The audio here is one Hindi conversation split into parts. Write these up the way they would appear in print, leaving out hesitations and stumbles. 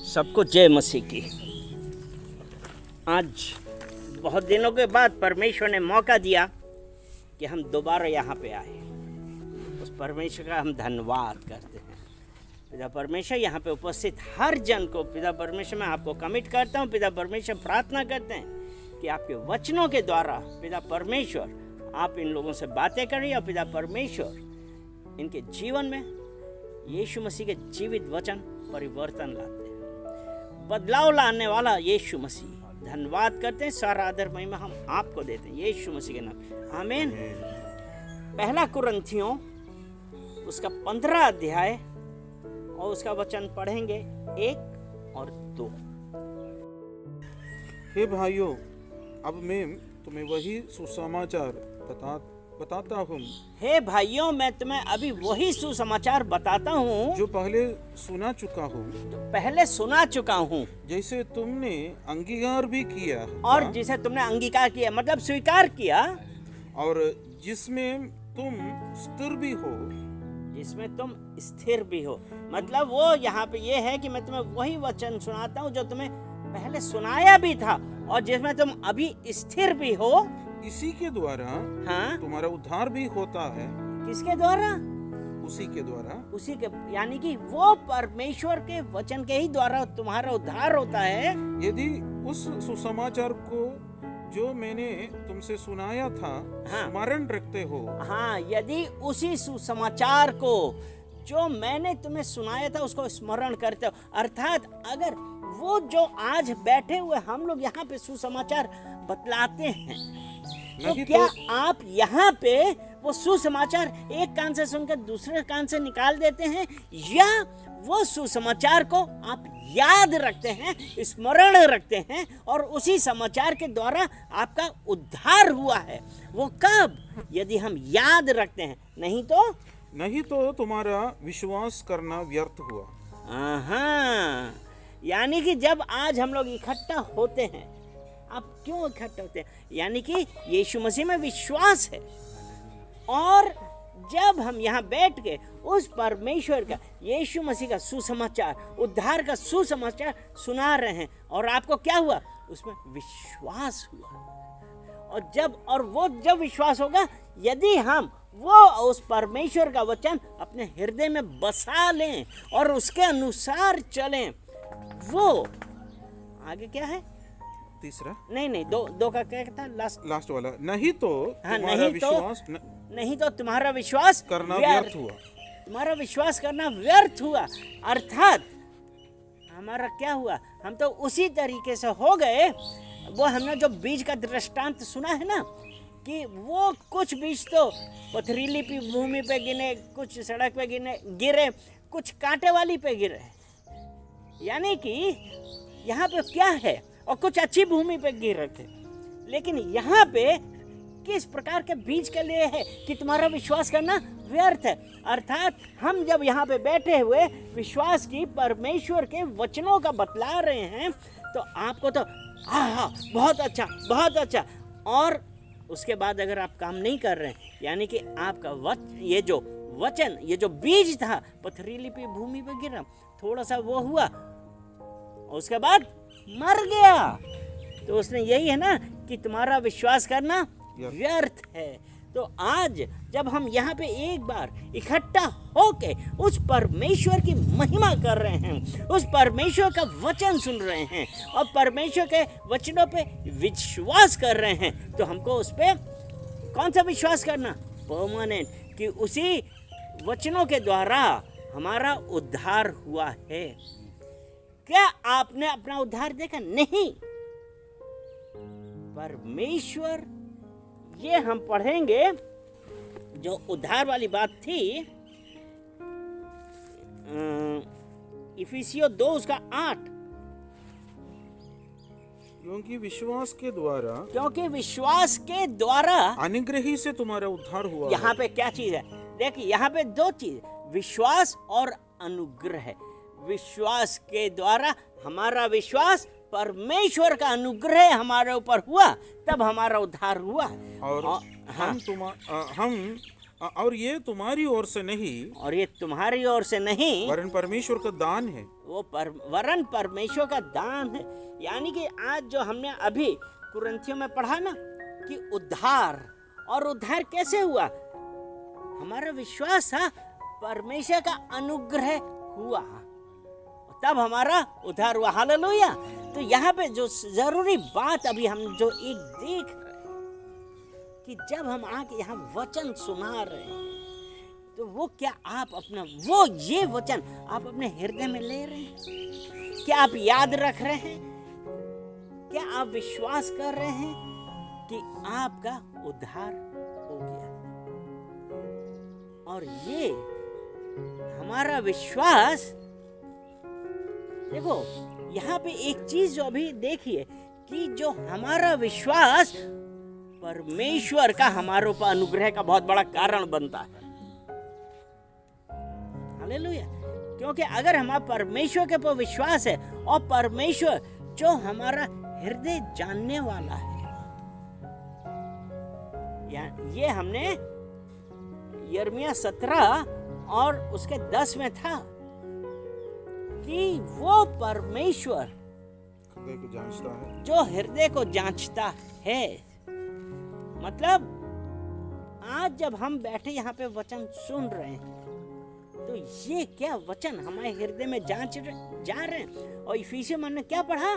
सबको जय मसीह की। आज बहुत दिनों के बाद परमेश्वर ने मौका दिया कि हम दोबारा यहाँ पे आए। उस परमेश्वर का हम धन्यवाद करते हैं। पिता परमेश्वर यहाँ पे उपस्थित हर जन को पिता परमेश्वर मैं आपको कमिट करता हूँ। पिता परमेश्वर प्रार्थना करते हैं कि आपके वचनों के द्वारा पिता परमेश्वर आप इन लोगों से बातें करिए और पिता परमेश्वर इनके जीवन में यीशु मसीह के जीवित वचन परिवर्तन लाते हैं, बदलाव लाने वाला यीशु मसीह। धन्यवाद करते हैं, सारा आदर महिमा हम आपको देते हैं यीशु मसीह के नाम, आमीन। पहला कुरिन्थियों उसका 15 अध्याय और उसका वचन पढ़ेंगे 1 और 2। हे भाइयों, अब मैं तुम्हें वही सुसमाचार बताता हूँ। हे भाइयों, मैं तुम्हें अभी वही सुसमाचार बताता हूँ जो पहले सुना चुका हूँ। जैसे तुमने अंगीकार भी किया और जिसे तुमने अंगीकार किया मतलब स्वीकार किया, और जिसमें तुम स्थिर भी हो। मतलब वो यहाँ पे ये है कि मैं तुम्हें वही वचन सुनाता हूँ जो तुम्हें पहले सुनाया भी था और जिसमें तुम अभी स्थिर भी हो। इसी के द्वारा तुम्हारा उद्धार भी होता है। किसके द्वारा? उसी के यानी कि वो परमेश्वर के वचन के ही द्वारा तुम्हारा उद्धार होता है। यदि उस सुसमाचार को जो मैंने तुमसे सुनाया था स्मरण रखते हो। यदि उसी सुसमाचार को जो मैंने तुम्हें सुनाया था उसको स्मरण करते हो, अर्थात अगर वो जो आज बैठे हुए हम लोग यहाँ पे सुसमाचार बतलाते हैं तो क्या आप यहाँ पे वो सुसमाचार एक कान से सुनकर दूसरे कान से निकाल देते हैं, या वो सुसमाचार को आप याद रखते हैं, स्मरण रखते हैं और उसी समाचार के द्वारा आपका उद्धार हुआ है? वो कब? यदि हम याद रखते हैं, नहीं तो तुम्हारा विश्वास करना व्यर्थ हुआ। यानी कि जब आज हम लोग इकट्ठा होते हैं, आप क्यों इकट्ठा होते हैं? यानी कि यीशु मसीह में विश्वास है, और जब हम यहाँ बैठ के उस परमेश्वर का यीशु मसीह का सुसमाचार, उद्धार का सुसमाचार सुना रहे हैं, और आपको क्या हुआ? उसमें विश्वास हुआ। और वो जब विश्वास होगा, यदि हम वो उस परमेश्वर का वचन अपने हृदय में बसा लें और उसके अनुसार चलें, वो आगे क्या है? तीसरा नहीं, दो का क्या था? लास्ट वाला। नहीं तो तुम्हारा विश्वास करना व्यर्थ हुआ। तुम्हारा विश्वास करना व्यर्थ हुआ, अर्थात हमारा क्या हुआ? हम तो उसी तरीके से हो गए। वो हमने जो बीज का दृष्टांत सुना है ना, कि वो कुछ बीज तो पथरीली भूमि पे गिरे, कुछ सड़क पे गिरे, कुछ कांटे वाली पे गिरे। यानी कि यहाँ पे क्या है? और कुछ अच्छी भूमि पे गिर रहे थे। लेकिन यहाँ पे किस प्रकार के बीज के लिए है कि तुम्हारा विश्वास करना व्यर्थ है। अर्थात हम जब यहाँ पे बैठे हुए विश्वास की परमेश्वर के वचनों का बतला रहे हैं, तो आपको तो बहुत अच्छा। और उसके बाद अगर आप काम नहीं कर रहे हैं, यानी कि आपका ये जो बीज था पथरीली भूमि पे गिरा, थोड़ा सा वो हुआ, उसके बाद मर गया। तो उसने यही है ना कि तुम्हारा विश्वास करना व्यर्थ है। तो आज जब हम यहाँ पे एक बार इकट्ठा होके उस परमेश्वर की महिमा कर रहे हैं, उस परमेश्वर का वचन सुन रहे हैं और परमेश्वर के वचनों पे विश्वास कर रहे हैं, तो हमको उस पे कौन सा विश्वास करना? परमानेंट, कि उसी वचनों के द्वारा हमारा उद्धार हुआ है। क्या आपने अपना उद्धार देखा? नहीं। परमेश्वर, ये हम पढ़ेंगे जो उद्धार वाली बात थी, इफिसियों 2 उसका 8। क्योंकि विश्वास के द्वारा अनुग्रह ही से तुम्हारा उद्धार हुआ। यहाँ पे क्या चीज है? देखिए, यहाँ पे 2 चीज, विश्वास और अनुग्रह। विश्वास के द्वारा हमारा विश्वास, परमेश्वर का अनुग्रह हमारे ऊपर हुआ, तब हमारा उद्धार हुआ। और हम और ये तुम्हारी ओर से नहीं, और ये तुम्हारी ओर से नहीं, वरन परमेश्वर का दान है। वो वरन परमेश्वर का दान है। यानी कि आज जो हमने अभी कुरिन्थियों में पढ़ा ना कि उद्धार, और उद्धार कैसे हुआ? हमारा विश्वास था, परमेश्वर का अनुग्रह हुआ, तब हमारा उद्धार हुआ। हालेलुया। तो यहाँ पे जो जरूरी बात अभी हम जो एक देख रहे हैं कि जब हम आके यहाँ वचन सुना रहे हैं तो वो क्या आप अपना वो ये वचन आप अपने हृदय में ले रहे हैं? क्या आप याद रख रहे हैं? क्या आप विश्वास कर रहे हैं कि आपका उद्धार हो गया? और ये हमारा विश्वास, देखो यहाँ पे एक चीज जो अभी देखिए कि जो हमारा विश्वास परमेश्वर का हमारे ऊपर अनुग्रह का बहुत बड़ा कारण बनता है। हालेलुया। क्योंकि अगर हमारा परमेश्वर के ऊपर विश्वास है, और परमेश्वर जो हमारा हृदय जानने वाला है, ये हमने यिर्मयाह 17 और उसके 10 में था कि वो परमेश्वर हृदय को जांचता है, जो हृदय को जांचता है। मतलब आज जब हम बैठे यहाँ पे वचन सुन रहे हैं तो ये क्या वचन हमारे हृदय में जा रहे हैं। और इफिसियों में हमने क्या पढ़ा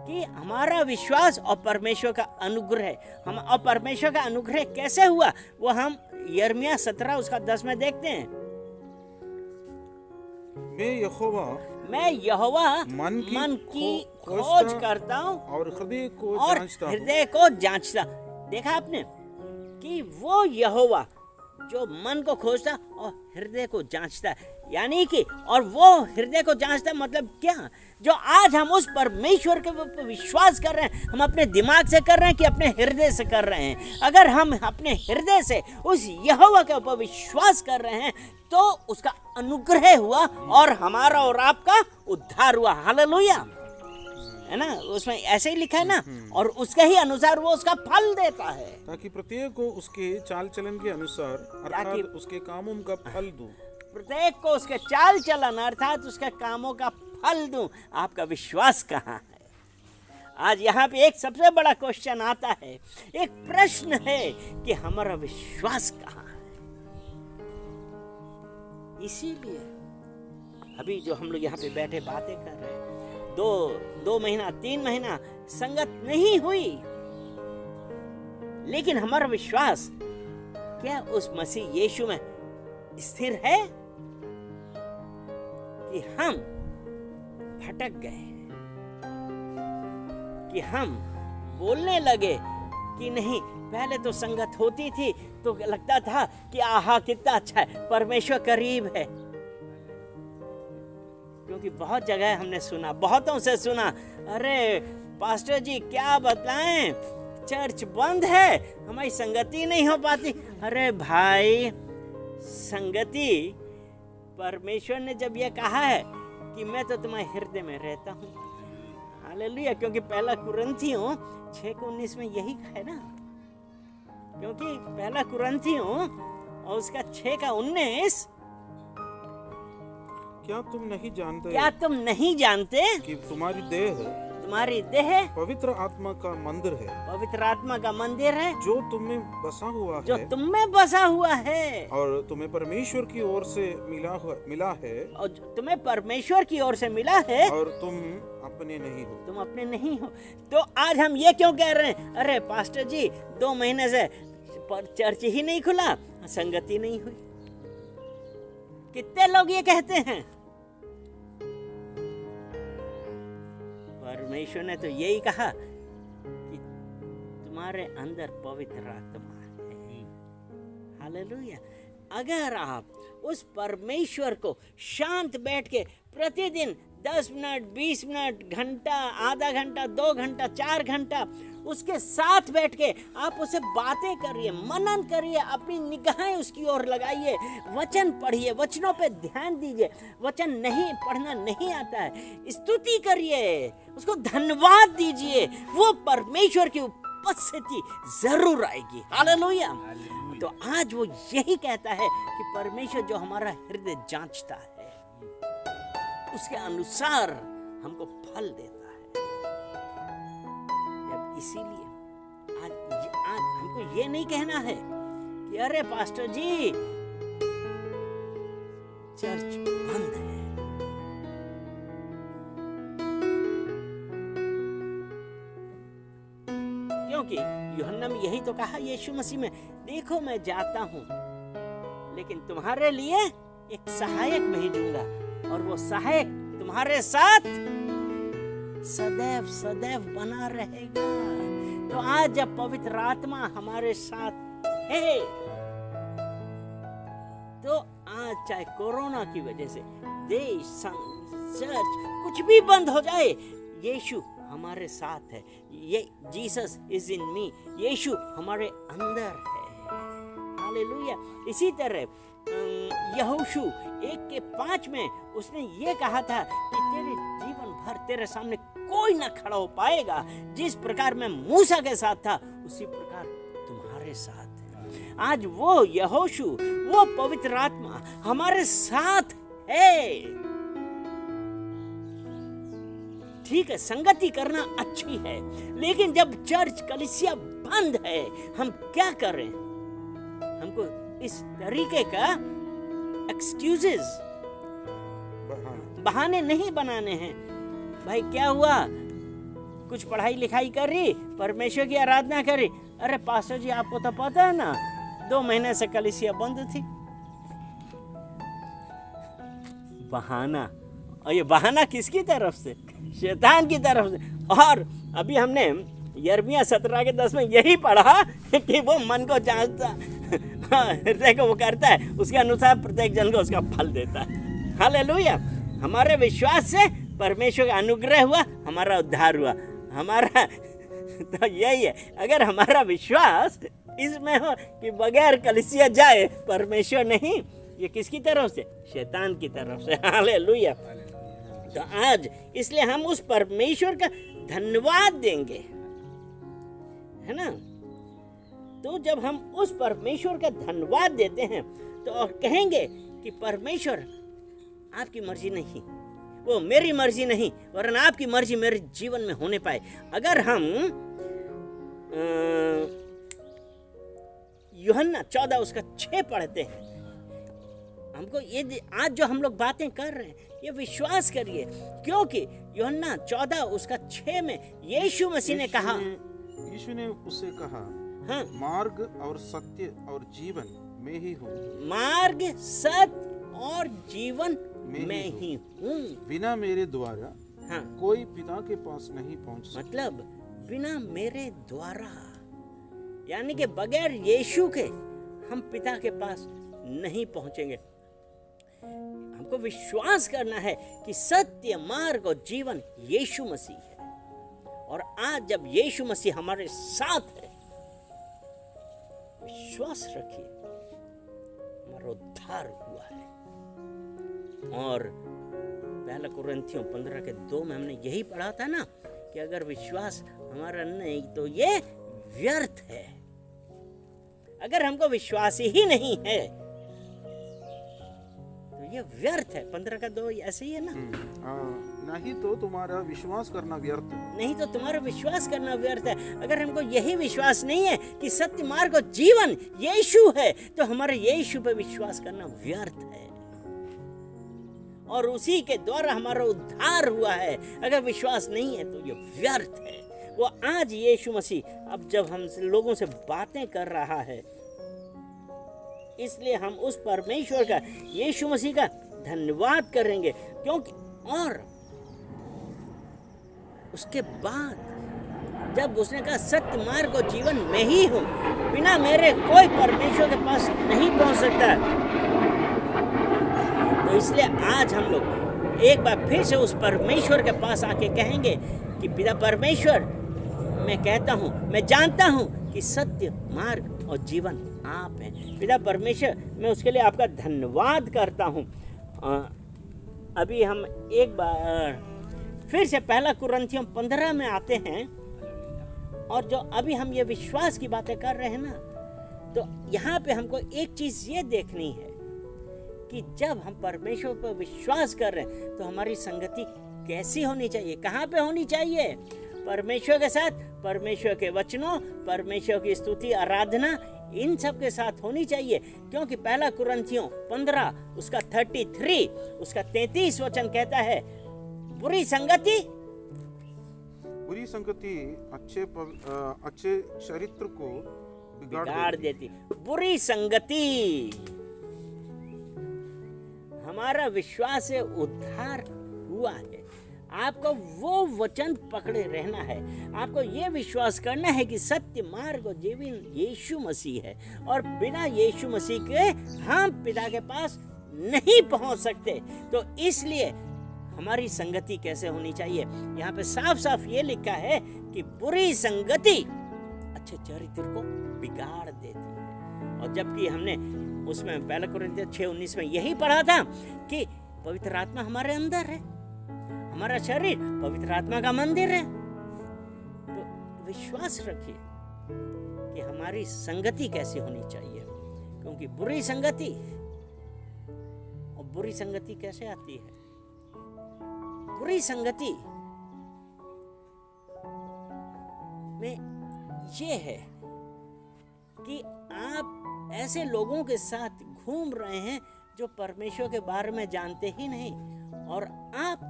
कि हमारा विश्वास और परमेश्वर का अनुग्रह, हम और परमेश्वर का अनुग्रह कैसे हुआ, वो हम यिर्मयाह 17 उसका 10 में देखते हैं। मैं यहोवा मन की खोज करता हूँ और हृदय को जांचता। देखा आपने कि वो यहोवा जो मन को खोजता और हृदय को जांचता है। यानी कि और वो हृदय को जांचता मतलब क्या? जो आज हम उस परमेश्वर के ऊपर विश्वास कर रहे हैं, हम अपने दिमाग से कर रहे हैं कि अपने हृदय से कर रहे हैं? अगर हम अपने हृदय से उस यहोवा के ऊपर विश्वास कर रहे हैं तो उसका अनुग्रह हुआ और हमारा और आपका उद्धार हुआ। हालेलुया, है ना? उसमें ऐसे ही लिखा है ना, और उसके ही अनुसार वो उसका फल देता है, ताकि प्रत्येक को उसके चाल चलन के अनुसार अर्थात उसके कामों का फल दूं। प्रत्येक को उसके चाल चलन अर्थात उसके कामों का फल दूं। आपका विश्वास कहाँ है? आज यहाँ पे एक सबसे बड़ा क्वेश्चन आता है, एक प्रश्न है कि हमारा विश्वास कहाँ है। इसीलिए अभी जो हम लोग यहाँ पे बैठे बातें कर रहे हैं, दो महीना 3 महीना संगत नहीं हुई, लेकिन हमारा विश्वास क्या उस मसीह यीशु में स्थिर है कि हम भटक गए, कि हम बोलने लगे कि नहीं, पहले तो संगत होती थी तो लगता था कि आहा कितना अच्छा है, परमेश्वर करीब है। क्योंकि बहुत जगह हमने सुना, बहुतों से सुना, अरे पास्टर जी क्या बताएं, चर्च बंद है, हमारी संगति नहीं हो पाती। अरे भाई, संगति परमेश्वर ने जब ये कहा है कि मैं तो तुम्हारे हृदय में रहता हूँ। हालेलुया। क्योंकि पहला कुरिन्थियों 6:19 में यही है ना, क्योंकि पहला कुरिन्थियों और उसका 6:19, क्या तुम नहीं जानते कि तुम्हारी देह पवित्र आत्मा का मंदिर है, जो तुम में बसा हुआ है, और तुम्हें परमेश्वर की ओर से मिला है, और तुम अपने नहीं हो। तो आज हम ये क्यों कह रहे हैं, अरे पास्टर जी 2 महीने से चर्च ही नहीं खुला, संगति नहीं हुई? कितने लोग ये कहते हैं? परमेश्वर ने तो यही कहा कि तुम्हारे अंदर पवित्र आत्मा है। हालेलुया। अगर आप उस परमेश्वर को शांत बैठ के प्रतिदिन 10 मिनट, 20 मिनट, घंटा, आधा घंटा, 2 घंटा, 4 घंटा उसके साथ बैठ के आप उससे बातें करिए, मनन करिए, अपनी निगाहें उसकी ओर लगाइए, वचन पढ़िए, वचनों पे ध्यान दीजिए। वचन नहीं पढ़ना नहीं आता है, स्तुति करिए, उसको धन्यवाद दीजिए, वो परमेश्वर की उपस्थिति जरूर आएगी। हालेलुया। तो आज वो यही कहता है कि परमेश्वर जो हमारा हृदय जांचता है उसके अनुसार हमको फल देता है। जब इसीलिए आज हमको ये नहीं कहना है कि अरे पास्टर जी चर्च बंद है, क्योंकि यूहन्ना में यही तो कहा यीशु मसीह में, देखो मैं जाता हूं लेकिन तुम्हारे लिए एक सहायक भेजूंगा और वो सहायक तुम्हारे साथ सदैव सदैव बना रहेगा। तो आज जब पवित्र आत्मा हमारे साथ है तो आज चाहे कोरोना की वजह से देश, संघ, चर्च कुछ भी बंद हो जाए, यीशु हमारे साथ है। ये जीसस इज इन मी, यीशु हमारे अंदर है। हालेलुया। इसी तरह यहोशू 1:5 में उसने ये कहा था कि तेरे जीवन भर तेरे सामने कोई ना खड़ा हो पाएगा, जिस प्रकार मैं मूसा के साथ था उसी प्रकार तुम्हारे साथ है। आज वो यहोशू, वो पवित्र आत्मा हमारे साथ है। ठीक है, संगति करना अच्छी है, लेकिन जब चर्च कलीसिया बंद है हम क्या करें? हमको इस तरीके का एक्सक्यूजेस, बहाने नहीं बनाने हैं। भाई क्या हुआ, कुछ पढ़ाई लिखाई करी, परमेश्वर की आराधना करी, अरे पास्टर जी आपको तो पता है ना 2 महीने से कलीसिया बंद थी। बहाना, और ये बहाना किसकी तरफ से? शैतान की तरफ से। और अभी हमने यिर्मयाह 17:10 में यही पढ़ा कि वो मन को जांचता, हृदय को वो करता है, उसके अनुसार प्रत्येक जन को उसका फल देता है। हालेलुया। हमारे विश्वास से परमेश्वर का अनुग्रह हुआ, हमारा उद्धार हुआ। हमारा तो यही है, अगर हमारा विश्वास इसमें हो कि बगैर कलीसिया जाए परमेश्वर नहीं, ये किसकी तरफ से? शैतान की तरफ से। हालेलुया। तो आज इसलिए हम उस परमेश्वर का धन्यवाद देंगे, है ना। तो जब हम उस परमेश्वर का धन्यवाद देते हैं तो और कहेंगे कि परमेश्वर आपकी मर्जी नहीं, वो मेरी मर्जी नहीं, वरन आपकी मर्जी मेरे जीवन में होने पाए। अगर हम यूहन्ना 14:6 पढ़ते हैं, हमको ये आज जो हम लोग बातें कर रहे हैं ये विश्वास करिए, क्योंकि यूहन्ना 14:6 में यीशु मसीह ने कहा, यीशु ने उससे कहा, हाँ, मार्ग और सत्य और जीवन मैं ही हूँ। मार्ग, सत्य और जीवन मैं ही हूँ। बिना मेरे द्वारा हाँ, कोई पिता के पास नहीं पहुँच सकता। मतलब बिना मेरे द्वारा, यानी कि बगैर यीशु के हम पिता के पास नहीं पहुंचेंगे। हमको विश्वास करना है कि सत्य, मार्ग और जीवन यीशु मसीह है। और आज जब यीशु मसीह हमारे साथ है, विश्वास रखिए हमारा उद्धार हुआ है। और पहला कुरिन्थियों 15:2 में हमने यही पढ़ा था ना कि अगर विश्वास हमारा नहीं तो ये व्यर्थ है। अगर हमको विश्वास ही नहीं है तो ये व्यर्थ है। 15:2 ऐसे ही है ना। नहीं तो तुम्हारा विश्वास करना व्यर्थ है। नहीं तो तुम्हारा विश्वास करना व्यर्थ है। अगर हमको यही विश्वास नहीं है कि सत्य, मार्ग और जीवन यीशु है, तो हमारे यीशु पे विश्वास करना व्यर्थ है। और उसी के द्वारा हमारा उद्धार हुआ है। अगर विश्वास नहीं है तो ये व्यर्थ है। वो आज यीशु मसीह अब जब हम लोगों से बातें कर रहा है, इसलिए हम उस परमेश्वर का, यीशु मसीह का धन्यवाद करेंगे। क्योंकि और उसके बाद जब उसने कहा सत्य, मार्ग और जीवन मैं ही हूं, बिना मेरे कोई परमेश्वर के पास नहीं पहुंच सकता। तो इसलिए आज हम लोग एक बार फिर से उस परमेश्वर के पास आके कहेंगे कि पिता परमेश्वर, मैं कहता हूँ, मैं जानता हूँ कि सत्य, मार्ग और जीवन आप हैं। पिता परमेश्वर, मैं उसके लिए आपका धन्यवाद करता हूँ। अभी हम एक बार फिर से पहला कुरिन्थियों 15 में आते हैं, और जो अभी हम ये विश्वास की बातें कर रहे हैं ना, तो यहाँ पे हमको एक चीज ये देखनी है कि जब हम परमेश्वर पर विश्वास कर रहे हैं तो हमारी संगति कैसी होनी चाहिए, कहाँ पे होनी चाहिए? परमेश्वर के साथ, परमेश्वर के वचनों, परमेश्वर की स्तुति आराधना, इन सब के साथ होनी चाहिए। क्योंकि पहला कुरिन्थियों 15 उसका 33 उसका 33 वचन कहता है, बुरी संगति अच्छे चरित्र को बिगाड़ देती। बुरी संगति, हमारा विश्वास से उद्धार हुआ है। आपको वो वचन पकड़े रहना है। आपको ये विश्वास करना है कि सत्य मार्ग और जीवन यीशु मसीह है, और बिना यीशु मसीह के हम पिता के पास नहीं पहुंच सकते। तो इसलिए हमारी संगति कैसे होनी चाहिए? यहाँ पे साफ साफ ये लिखा है कि बुरी संगति अच्छे चरित्र को बिगाड़ देती है। और जबकि हमने उसमें पहला कुरिन्थियों 6:19 में यही पढ़ा था कि पवित्र आत्मा हमारे अंदर है, हमारा शरीर पवित्र आत्मा का मंदिर है। तो विश्वास रखिए कि हमारी संगति कैसी होनी चाहिए, क्योंकि बुरी संगति, और बुरी संगति कैसे आती है? बुरी संगति में ये है कि आप ऐसे लोगों के साथ घूम रहे हैं जो परमेश्वर के बारे में जानते ही नहीं, और आप,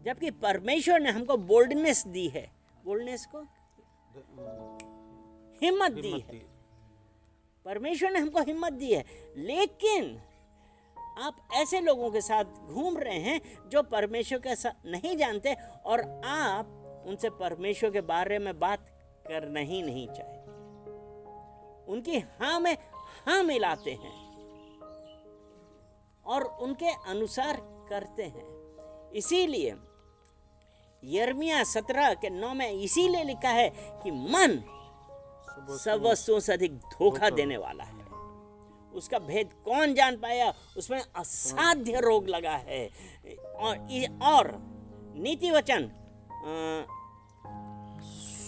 जबकि परमेश्वर ने हमको बोल्डनेस दी है, बोल्डनेस को हिम्मत दी है, परमेश्वर ने हमको हिम्मत दी है, लेकिन आप ऐसे लोगों के साथ घूम रहे हैं जो परमेश्वर के साथ नहीं जानते, और आप उनसे परमेश्वर के बारे में बात करना ही नहीं चाहते। उनकी हाँ में हाँ मिलाते हैं और उनके अनुसार करते हैं। इसीलिए यिर्मयाह 17:9 में इसीलिए लिखा है कि मन सब वस्तुओं से अधिक धोखा देने वाला है, उसका भेद कौन जान पाया? उसमें असाध्य रोग लगा है। और नीति वचन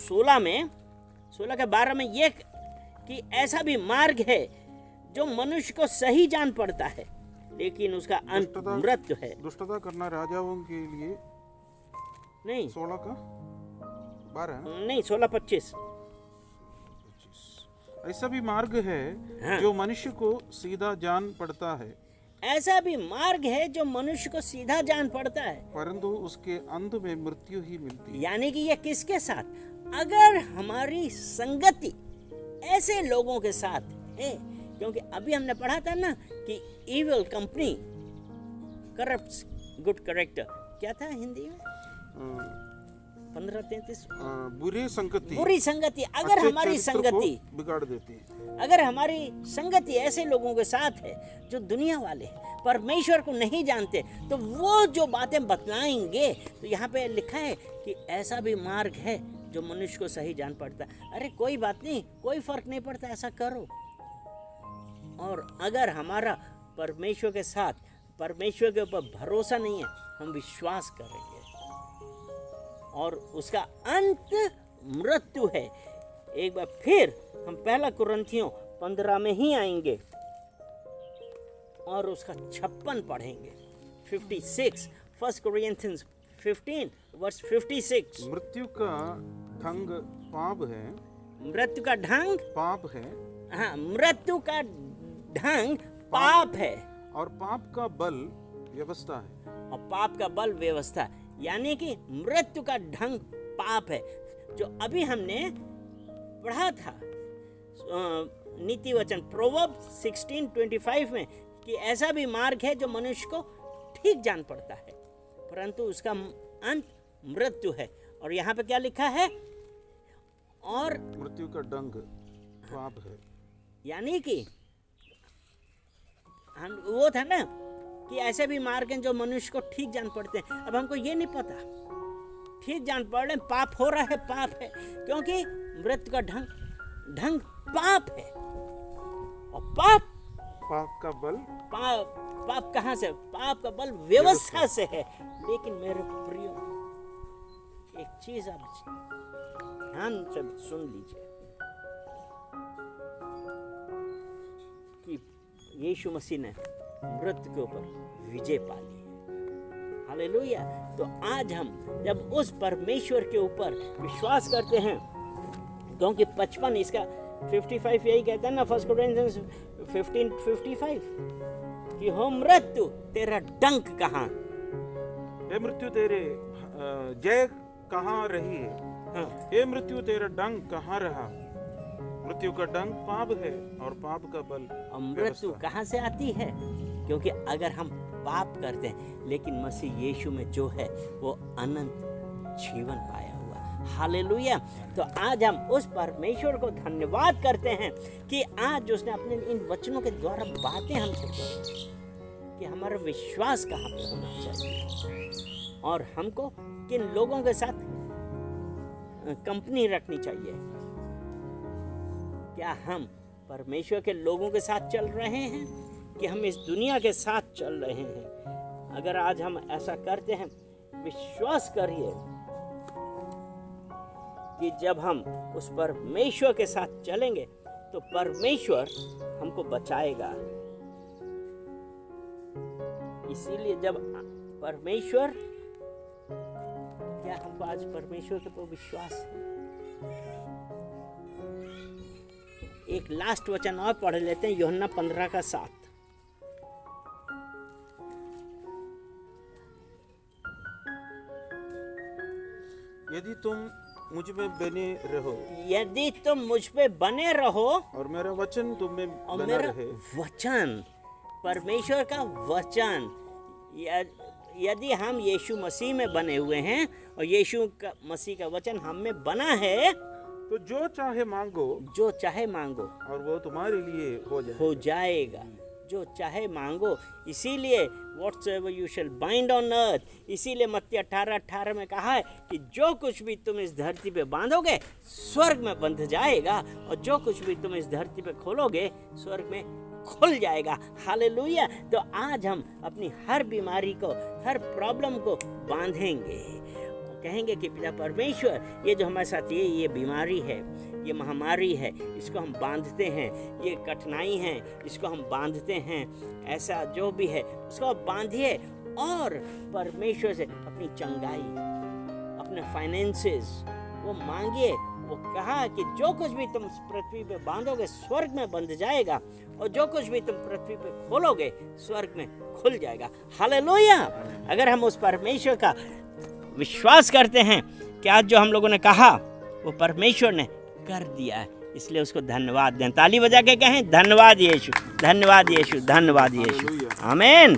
16 के 12 में ये कि ऐसा भी मार्ग है जो मनुष्य को सही जान पड़ता है, लेकिन उसका अंत मृत्यु है। दुष्टता करना राजाओं के लिए नहीं, 16 का 12 नहीं, 16:25। ऐसा भी मार्ग है हाँ। जो मनुष्य को सीधा जान पड़ता है, ऐसा भी मार्ग है जो मनुष्य को सीधा जान पड़ता है, परंतु उसके अंत में मृत्यु ही मिलती है। यानी कि ये किसके साथ? अगर हमारी संगति ऐसे लोगों के साथ है, क्योंकि अभी हमने पढ़ा था ना कि evil company corrupts good character, क्या था हिंदी में? 15:33। बुरी संगति अगर हमारी संगति बिगाड़ देती है। अगर हमारी संगति ऐसे लोगों के साथ है जो दुनिया वाले हैं, परमेश्वर को नहीं जानते, तो वो जो बातें बतलाएंगे, तो यहाँ पे लिखा है कि ऐसा भी मार्ग है जो मनुष्य को सही जान पड़ता है। अरे कोई बात नहीं, कोई फर्क नहीं पड़ता, ऐसा करो। और अगर हमारा परमेश्वर के साथ, परमेश्वर के ऊपर भरोसा नहीं है, हम विश्वास करेंगे और उसका अंत मृत्यु है। एक बार फिर हम पहला कुरिन्थियों 15 में ही आएंगे और उसका 56 पढ़ेंगे। 56 1 Corinthians 15:56। मृत्यु का ढंग पाप है। मृत्यु का ढंग पाप है। हाँ, मृत्यु का ढंग पाप है, और पाप का बल व्यवस्था है। और पाप का बल व्यवस्था, यानी कि मृत्यु का ढंग पाप है, जो अभी हमने पढ़ा था नीति वचन प्रोवर्ब्स 16:25 में कि ऐसा भी मार्ग है जो मनुष्य को ठीक जान पड़ता है, परंतु उसका अंत मृत्यु है। और यहाँ पे क्या लिखा है? और मृत्यु का ढंग पाप है, यानी कि हम वो था ना कि ऐसे भी मार्ग हैं जो मनुष्य को ठीक जान पड़ते हैं। अब हमको ये नहीं पता, ठीक जान पड़ रहे पाप हो रहा है, पाप है, क्योंकि मृत्यु का ढंग पाप है। और पाप का बल, पाप कहाँ से? पाप का बल व्यवस्था से है। लेकिन मेरे प्रियो, एक चीज आप ध्यान से सुन लीजिए, यीशु मसीह ने मृत्यु के ऊपर विजय पा ली। हालेलुया। तो आज हम जब उस परमेश्वर के ऊपर विश्वास करते हैं, क्योंकि 55 इसका 55 यही कहता है ना, 1 कोरिन्थियंस 15:55 कि हो मृत्यु तेरा डंक कहाँ, हे मृत्यु तेरे जय कहाँ रही है। हाँ। हे मृत्यु तेरा डंक कहाँ रहा। मृत्यु का डंक पाप है और पाप का बल और मृत्यु कहाँ से आती है, क्योंकि अगर हम पाप करते हैं लेकिन मसीह यीशु में जो है वो अनंत जीवन पाया हुआ। हालेलुया। तो आज हम उस परमेश्वर को धन्यवाद करते हैं कि आज उसने अपने इन वचनों के द्वारा बातें हमसे की कि हमारा विश्वास कहाँ पे होना चाहिए और हमको किन लोगों के साथ कंपनी रखनी चाहिए। क्या हम परमेश्वर के लोगों के साथ चल रहे हैं कि हम इस दुनिया के साथ चल रहे हैं? अगर आज हम ऐसा करते हैं, विश्वास करिए कि जब हम उस परमेश्वर के साथ चलेंगे तो परमेश्वर हमको बचाएगा। इसीलिए जब परमेश्वर, क्या हमको आज परमेश्वर के ऊपर विश्वास है? एक लास्ट वचन और पढ़ लेते हैं, यूहन्ना 15:7। यदि तुम मुझ में बने रहो, यदि तुम मुझ पे बने रहो और मेरा वचन तुम में और बना मेरा रहे। वचन, परमेश्वर का वचन, यदि हम यीशु मसीह में बने हुए हैं और यीशु का मसीह का वचन हम में बना है, तो जो चाहे मांगो, जो चाहे मांगो और वो तुम्हारे लिए हो जाएगा। जो चाहे मांगो। इसीलिए whatsoever you shall bind on earth, इसीलिए मत्ती 18:18 में कहा है कि जो कुछ भी तुम इस धरती पे बांधोगे स्वर्ग में बंध जाएगा, और जो कुछ भी तुम इस धरती पे खोलोगे स्वर्ग में खुल जाएगा। हालेलुया। तो आज हम अपनी हर बीमारी को, हर प्रॉब्लम को बांधेंगे, कहेंगे कि पिता परमेश्वर, ये जो हमारे साथ ये बीमारी है, ये महामारी है, इसको हम बांधते हैं, ये कठिनाई है, इसको हम बांधते हैं, ऐसा जो भी है उसको आप बांधिए और परमेश्वर से अपनी चंगाई, अपने फाइनेंसेस वो मांगिए। वो कहा कि जो कुछ भी तुम पृथ्वी पे बांधोगे स्वर्ग में बंध जाएगा, और जो कुछ भी तुम पृथ्वी पे खोलोगे स्वर्ग में खुल जाएगा। हालेलुया। अगर हम उस परमेश्वर का विश्वास करते हैं कि आज जो हम लोगों ने कहा वो परमेश्वर ने कर दिया है, इसलिए उसको धन्यवाद दें। ताली बजा के कहें, धन्यवाद यीशु, धन्यवाद यीशु, धन्यवाद यीशु। आमीन।